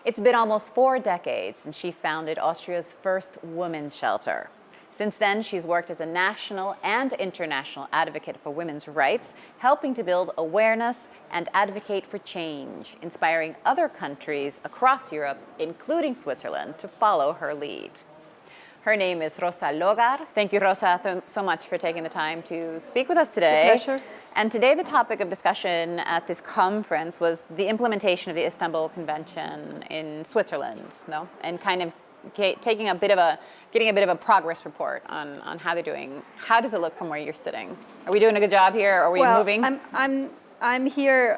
It's been almost 4 decades since she founded Austria's first women's shelter. Since then, she's worked as a national and international advocate for women's rights, helping to build awareness and advocate for change, inspiring other countries across Europe, including Switzerland, to follow her lead. Her name is Rosa Logar. Thank you, Rosa, so much for taking the time to speak with us today. It's a pleasure. And today the topic of discussion at this conference was the implementation of the Istanbul Convention in Switzerland, no? And kind of getting a bit of a progress report on how they're doing. How does it look from where you're sitting? Are we doing a good job here? Are we moving? I'm here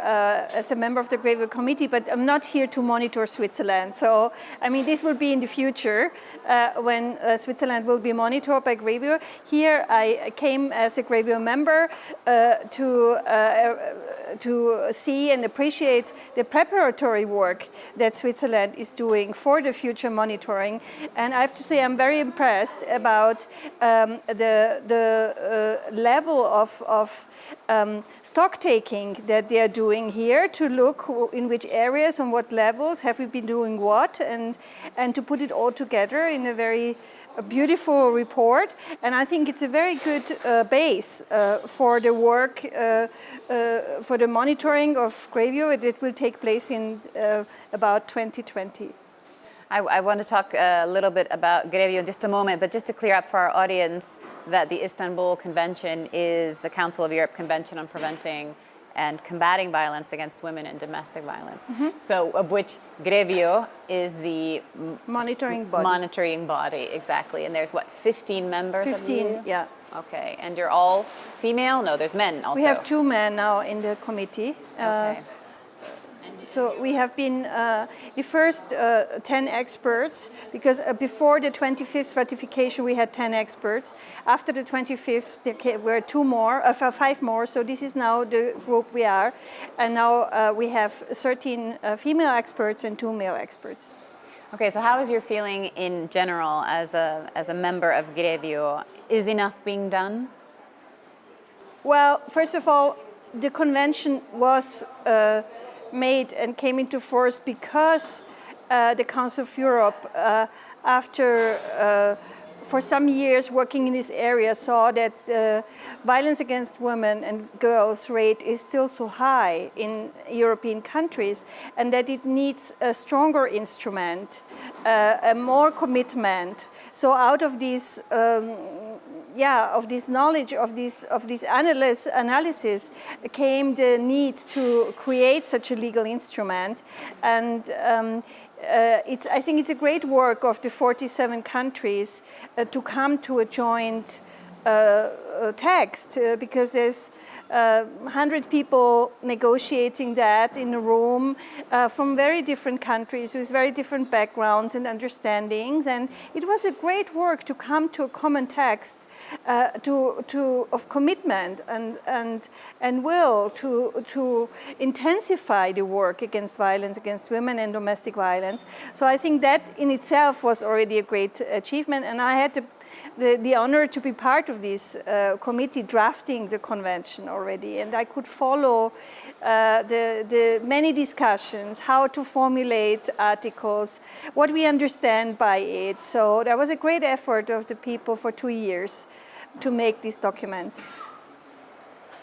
as a member of the Grevio Committee, but I'm not here to monitor Switzerland. So, I mean, this will be in the future when Switzerland will be monitored by Grevio. Here, I came as a Grevio member to see and appreciate the preparatory work that Switzerland is doing for the future monitoring. And I have to say, I'm very impressed about the level of stock taking that they are doing here, to look in which areas, on what levels have we been doing what, and to put it all together in a very beautiful report. And I think it's a very good base for the work, for the monitoring of Grevio that will take place in about 2020. I want to talk a little bit about Grevio in just a moment, but just to clear up for our audience that the Istanbul Convention is the Council of Europe Convention on Preventing and Combating Violence Against Women and Domestic Violence. Mm-hmm. So, of which Grevio is the monitoring body. Monitoring body, exactly. And there's what, 15 members? 15, yeah. Okay, and you're all female? No, there's men also. We have 2 men now in the committee. Okay. So we have been the first 10 experts, because before the 25th ratification we had 10 experts. After the 25th there were 5 more, so this is now the group we are. And now we have 13 female experts and 2 male experts. Okay, so how is your feeling in general as a member of Grevio? Is enough being done? Well, first of all, the convention was made and came into force because the Council of Europe, after for some years working in this area, saw that the violence against women and girls rate is still so high in European countries, and that it needs a stronger instrument, a more commitment. So out of this of this knowledge, of this analysis came the need to create such a legal instrument. And I think it's a great work of the 47 countries to come to a joint text, because there's 100 people negotiating that in a room from very different countries with very different backgrounds and understandings, and it was a great work to come to a common text of commitment and will to intensify the work against violence against women and domestic violence. So I think that in itself was already a great achievement, and I had the honor to be part of this committee drafting the convention already, and I could follow the many discussions, how to formulate articles, what we understand by it. So there was a great effort of the people for 2 years to make this document.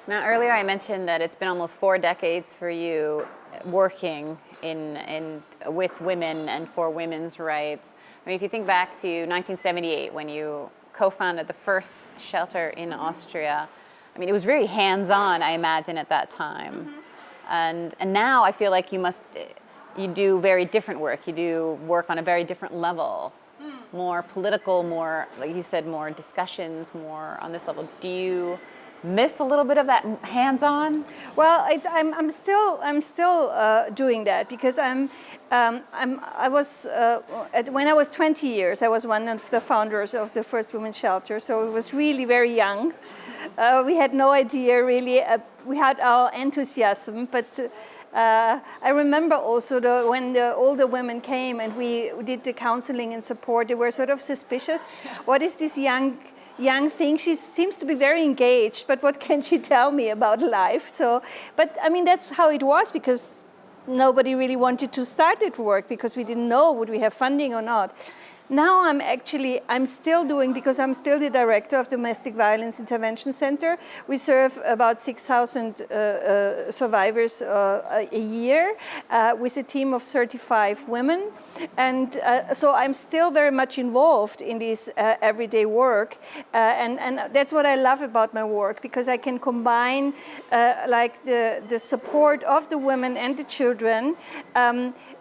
Now, earlier I mentioned that it's been almost 4 decades for you working with women and for women's rights. I mean, if you think back to 1978, when you co-founded the first shelter in Austria, I mean, it was very hands-on, I imagine, at that time. Mm-hmm. And now I feel like you do very different work. You do work on a very different level, more political, more, like you said, more discussions, more on this level. Do you miss a little bit of that hands-on? Well, I'm still doing that, because when I was 20 years, I was one of the founders of the first women's shelter. So it was really very young. We had no idea really. We had our enthusiasm, but I remember also when the older women came and we did the counseling and support, they were sort of suspicious. What is this young thing? She seems to be very engaged, but what can she tell me about life? So, but I mean, that's how it was, because nobody really wanted to start it work because we didn't know would we have funding or not. Now I'm still doing, because I'm still the director of Domestic Violence Intervention Center. We serve about 6,000 survivors a year with a team of 35 women. And so I'm still very much involved in this everyday work. And that's what I love about my work, because I can combine like the support of the women and the children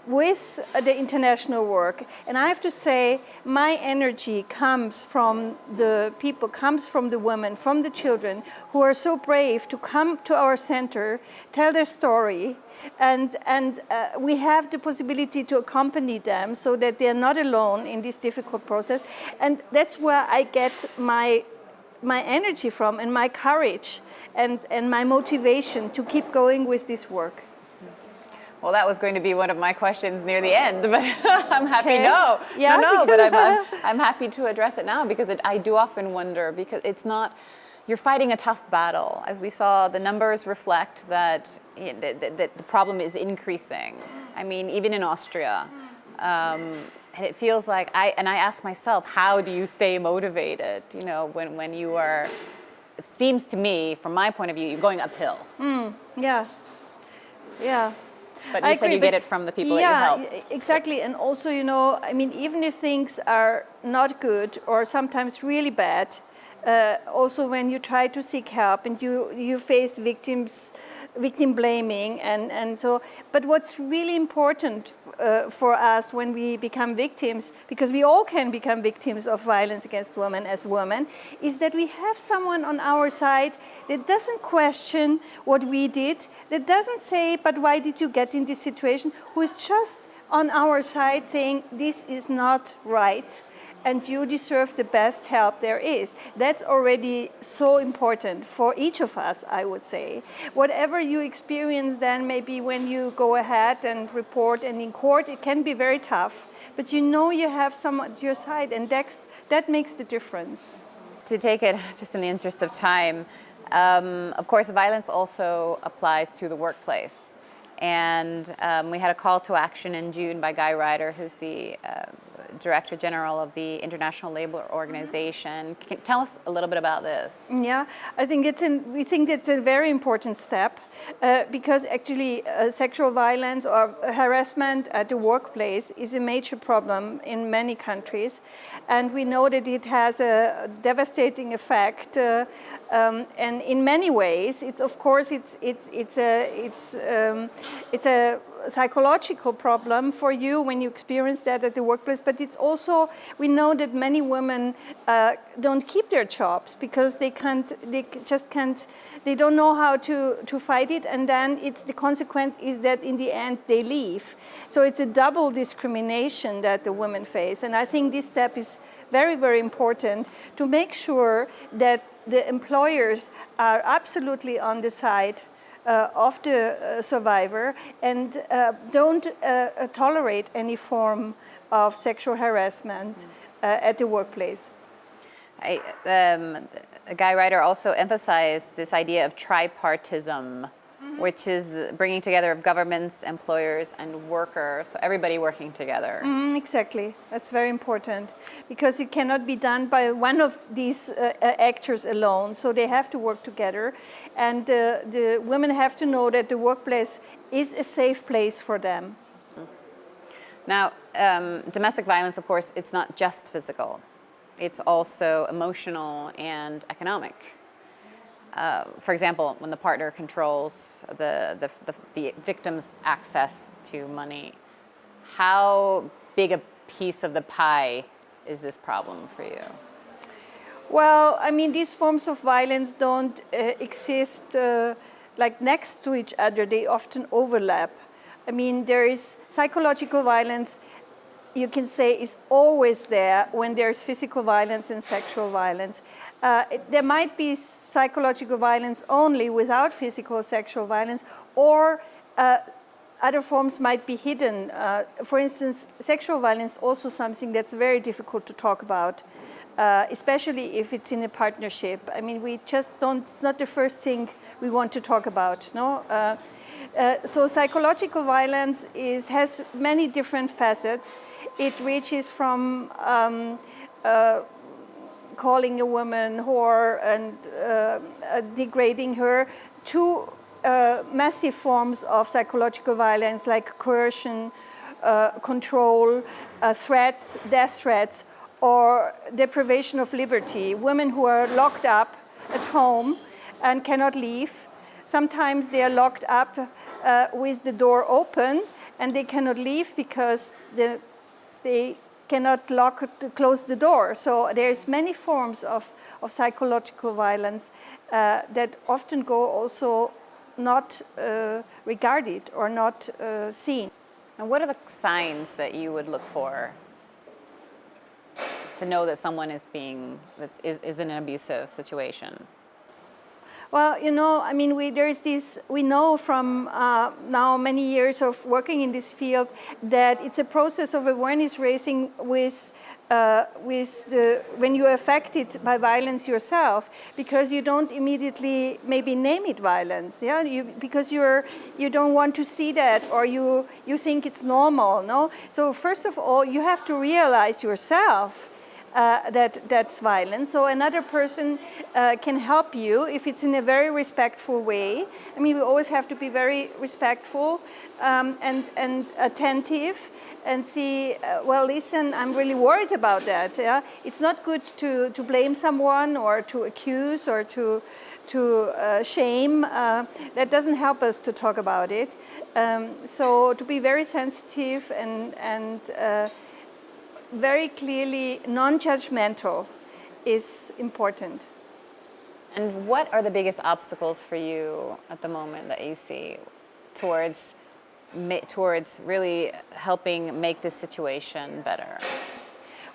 with the international work. And I have to say, my energy comes from the people, comes from the women, from the children who are so brave to come to our center, tell their story, and we have the possibility to accompany them so that they're not alone in this difficult process. And that's where I get my energy from, and my courage, and my motivation to keep going with this work. Well, that was going to be one of my questions near the end, but I'm happy. Okay. No, Yeah. no, but I'm happy to address it now, because I do often wonder, because it's not, you're fighting a tough battle. As we saw, the numbers reflect that that the problem is increasing. I mean, even in Austria. And it feels like, I ask myself, how do you stay motivated, you know, when you are, it seems to me, from my point of view, you're going uphill. Yeah, yeah. But you said you get it from the people that you help. Yeah, exactly. And also, you know, I mean, even if things are not good or sometimes really bad, also when you try to seek help and you face victim blaming and so, but what's really important for us when we become victims, because we all can become victims of violence against women as women, is that we have someone on our side that doesn't question what we did, that doesn't say, but why did you get in this situation, who is just on our side saying, this is not right, and you deserve the best help there is. That's already so important for each of us, I would say. Whatever you experience then, maybe when you go ahead and report, and in court it can be very tough, but you know you have someone at your side, and that makes the difference. To take it just in the interest of time, of course, violence also applies to the workplace. And we had a call to action in June by Guy Ryder, who's the Director General of the International Labour Organization. Can you tell us a little bit about this? Yeah, we think it's a very important step because actually sexual violence or harassment at the workplace is a major problem in many countries, and we know that it has a devastating effect. And in many ways, it's a psychological problem for you when you experience that at the workplace, but it's also, we know that many women don't keep their jobs because they don't know how to fight it, and then the consequence is that in the end they leave. So it's a double discrimination that the women face, and I think this step is very, very important to make sure that the employers are absolutely on the side of the survivor and don't tolerate any form of sexual harassment at the workplace. Guy Ryder also emphasized this idea of tripartism, which is the bringing together of governments, employers, and workers, so everybody working together. Exactly, that's very important, because it cannot be done by one of these actors alone, so they have to work together, and the women have to know that the workplace is a safe place for them. Now, domestic violence, of course, it's not just physical, it's also emotional and economic. For example, when the partner controls the victim's access to money, how big a piece of the pie is this problem for you? Well, I mean, these forms of violence don't exist like next to each other. They often overlap. I mean, there is psychological violence, you can say, is always there when there's physical violence and sexual violence. There might be psychological violence only without physical or sexual violence, or other forms might be hidden. For instance, sexual violence is also something that's very difficult to talk about, especially if it's in a partnership. I mean, we just don't, it's not the first thing we want to talk about, no? So psychological violence has many different facets. It ranges from calling a woman whore and degrading her to massive forms of psychological violence like coercion, control, threats, death threats, or deprivation of liberty. Women who are locked up at home and cannot leave. Sometimes they are locked up with the door open and they cannot leave because they cannot close the door. So there's many forms of psychological violence that often go also not regarded or not seen. And what are the signs that you would look for to know that someone is in an abusive situation? Well, you know, I mean, we know from now many years of working in this field that it's a process of awareness raising when you're affected by violence yourself, because you don't immediately maybe name it violence, yeah, because you don't want to see that, or you think it's normal, no? So first of all, you have to realize yourself that's violence. So another person can help you if it's in a very respectful way. I mean, we always have to be very respectful and attentive and see, well, listen, I'm really worried about that. Yeah? It's not good to blame someone or to accuse or to shame. That doesn't help us to talk about it. So to be very sensitive and very clearly non-judgmental is important. And what are the biggest obstacles for you at the moment that you see towards really helping make this situation better?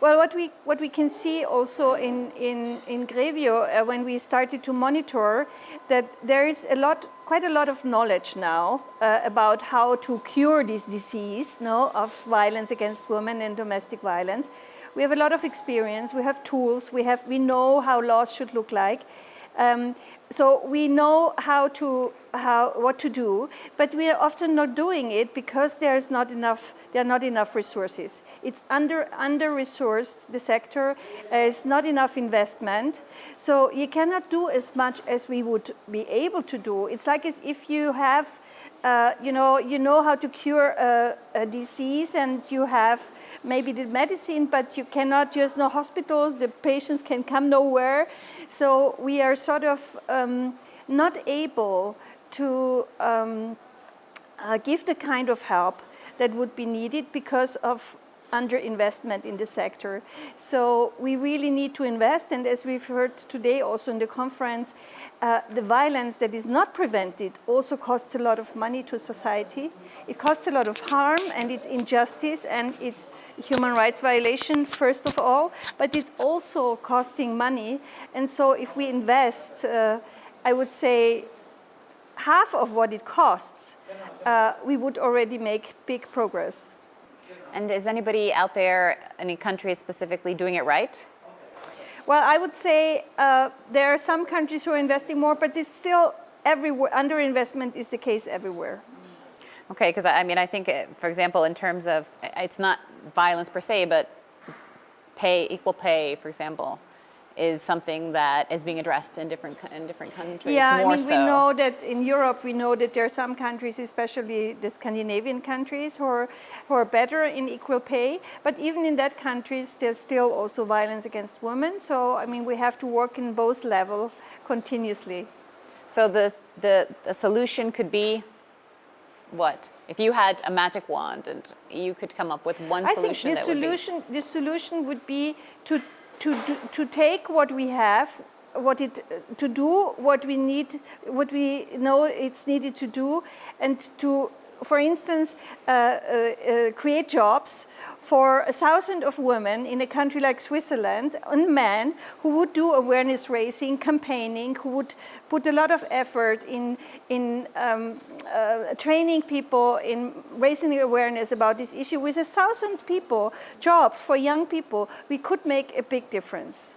Well, what we can see also in Grevio when we started to monitor that there is quite a lot of knowledge now about how to cure this disease, no, of violence against women and domestic violence. We have a lot of experience. We have tools. We know how laws should look like. So we know what to do, but we are often not doing it because there are not enough resources. It's under-resourced, the sector. There's not enough investment. So you cannot do as much as we would be able to do. It's like as if you have, you know how to cure a disease and you have maybe the medicine, but you cannot just no hospitals, the patients can come nowhere. So we are sort of not able to give the kind of help that would be needed because of underinvestment in the sector. So we really need to invest, and as we've heard today also in the conference, the violence that is not prevented also costs a lot of money to society. It costs a lot of harm, and it's injustice, and it's human rights violation first of all, but it's also costing money. And so if we invest, I would say, half of what it costs, we would already make big progress. And is anybody out there, any country specifically, doing it right? Well, I would say there are some countries who are investing more, but it's still everywhere. Underinvestment is the case everywhere. Okay, because I mean, I think, for example, in terms of, it's not violence per se, but equal pay, for example, is something that is being addressed in different countries. Yeah, more I mean, so. we know that in Europe, we know that there are some countries, especially the Scandinavian countries, who are better in equal pay. But even in that countries, there's still also violence against women. So, I mean, we have to work in both levels continuously. So the solution could be what? If you had a magic wand and you could come up with one solution, the solution would be to take what we have, to do what we need, what we know it's needed to do, and to, for instance, create jobs for 1,000 of women in a country like Switzerland, and men who would do awareness raising, campaigning, who would put a lot of effort in training people, in raising the awareness about this issue. With 1,000 people, jobs for young people, we could make a big difference.